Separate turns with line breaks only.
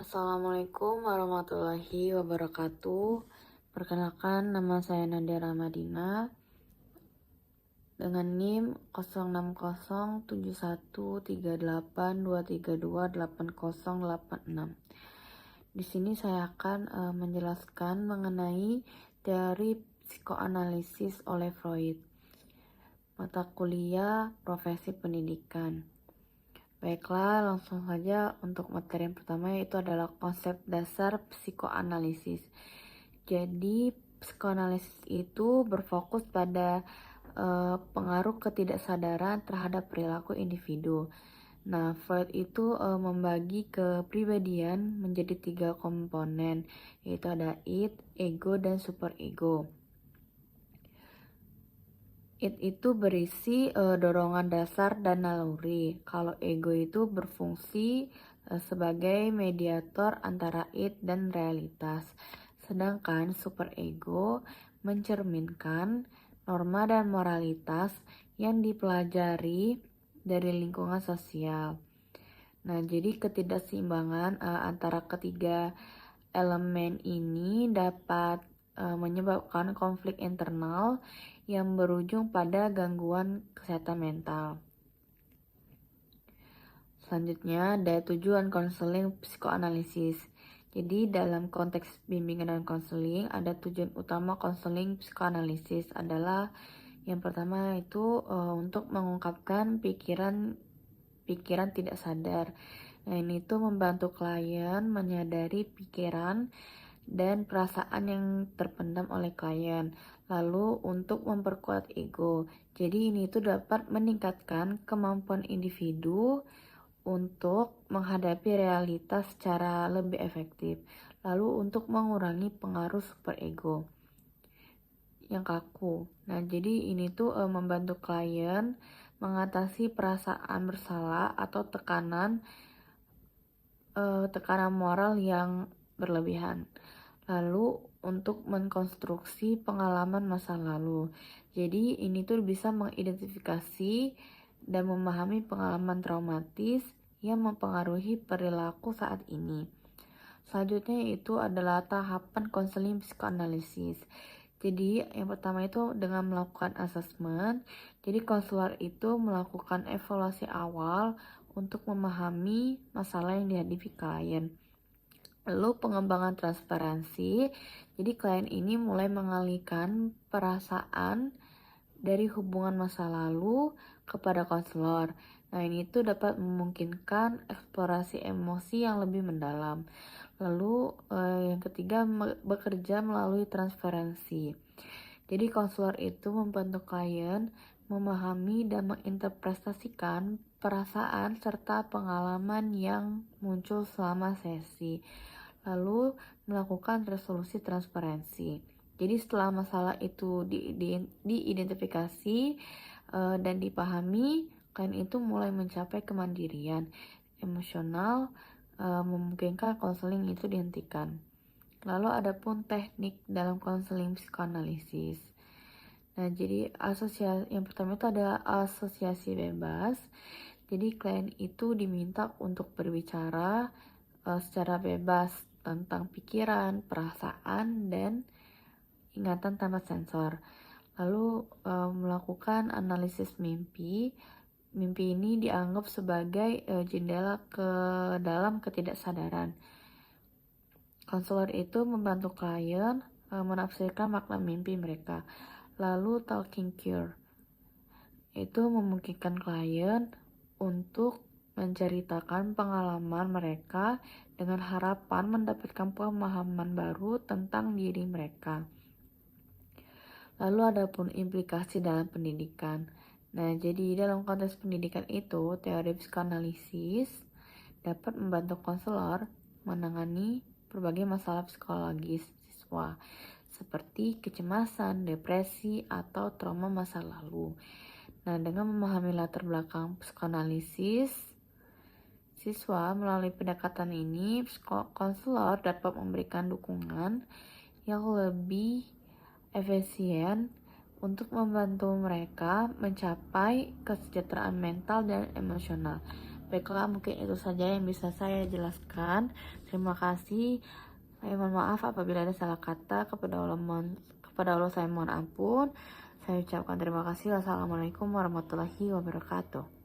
Assalamualaikum warahmatullahi wabarakatuh. Perkenalkan, nama saya Nadia Ramadina dengan NIM 06071382328086. Di sini saya akan menjelaskan mengenai teori psikoanalisis oleh Freud, mata kuliah profesi pendidikan. Baiklah, langsung saja untuk materi yang pertama, yaitu adalah konsep dasar psikoanalisis. Jadi, psikoanalisis itu berfokus pada pengaruh ketidaksadaran terhadap perilaku individu. Nah, Freud itu membagi kepribadian menjadi 3 komponen, yaitu ada id, ego, dan superego. Id itu berisi dorongan dasar dan naluri. Kalau ego itu berfungsi sebagai mediator antara id dan realitas. Sedangkan superego mencerminkan norma dan moralitas yang dipelajari dari lingkungan sosial. Nah, jadi ketidakseimbangan antara ketiga elemen ini dapat menyebabkan konflik internal yang berujung pada gangguan kesehatan mental. Selanjutnya, ada tujuan konseling psikoanalisis. Jadi, dalam konteks bimbingan dan konseling, ada tujuan utama konseling psikoanalisis adalah yang pertama itu untuk mengungkapkan pikiran tidak sadar. Nah, ini tuh membantu klien menyadari pikiran dan perasaan yang terpendam oleh klien. Lalu untuk memperkuat ego. Jadi ini tuh dapat meningkatkan kemampuan individu untuk menghadapi realitas secara lebih efektif. Lalu untuk mengurangi pengaruh superego yang kaku. Nah, jadi ini tuh membantu klien mengatasi perasaan bersalah atau tekanan moral yang berlebihan. Lalu untuk mengkonstruksi pengalaman masa lalu. Jadi ini tuh bisa mengidentifikasi dan memahami pengalaman traumatis yang mempengaruhi perilaku saat ini. Selanjutnya itu adalah tahapan konseling psikoanalisis. Jadi yang pertama itu dengan melakukan asesmen. Jadi konselor itu melakukan evaluasi awal untuk memahami masalah yang dihadapi klien. Lalu pengembangan transparansi. Jadi klien ini mulai mengalihkan perasaan dari hubungan masa lalu kepada konselor. Nah, ini tuh dapat memungkinkan eksplorasi emosi yang lebih mendalam. Lalu yang ketiga, bekerja melalui transparansi. Jadi konselor itu membantu klien memahami dan menginterpretasikan perasaan serta pengalaman yang muncul selama sesi. Lalu melakukan resolusi transparansi. Jadi setelah masalah itu diidentifikasi dan dipahami, klien itu mulai mencapai kemandirian emosional, memungkinkan konseling itu dihentikan. Lalu adapun teknik dalam konseling psikoanalisis. Nah, jadi yang pertama itu ada asosiasi bebas. Jadi klien itu diminta untuk berbicara secara bebas tentang pikiran, perasaan, dan ingatan tanpa sensor. Lalu melakukan analisis mimpi. Mimpi ini dianggap sebagai jendela ke dalam ketidaksadaran. Konselor itu membantu klien menafsirkan makna mimpi mereka. Lalu talking cure itu memungkinkan klien untuk menceritakan pengalaman mereka dengan harapan mendapatkan pemahaman baru tentang diri mereka. Lalu adapun implikasi dalam pendidikan. Nah, jadi dalam konteks pendidikan itu, teori psikoanalisis dapat membantu konselor menangani berbagai masalah psikologis siswa seperti kecemasan, depresi, atau trauma masa lalu. Nah, dengan memahami latar belakang psikoanalisis siswa melalui pendekatan ini, konselor dapat memberikan dukungan yang lebih efisien untuk membantu mereka mencapai kesejahteraan mental dan emosional. Baiklah, mungkin itu saja yang bisa saya jelaskan. Terima kasih. Saya mohon maaf apabila ada salah kata. Kepada Allah saya mohon ampun. Saya ucapkan terima kasih. Wassalamualaikum warahmatullahi wabarakatuh.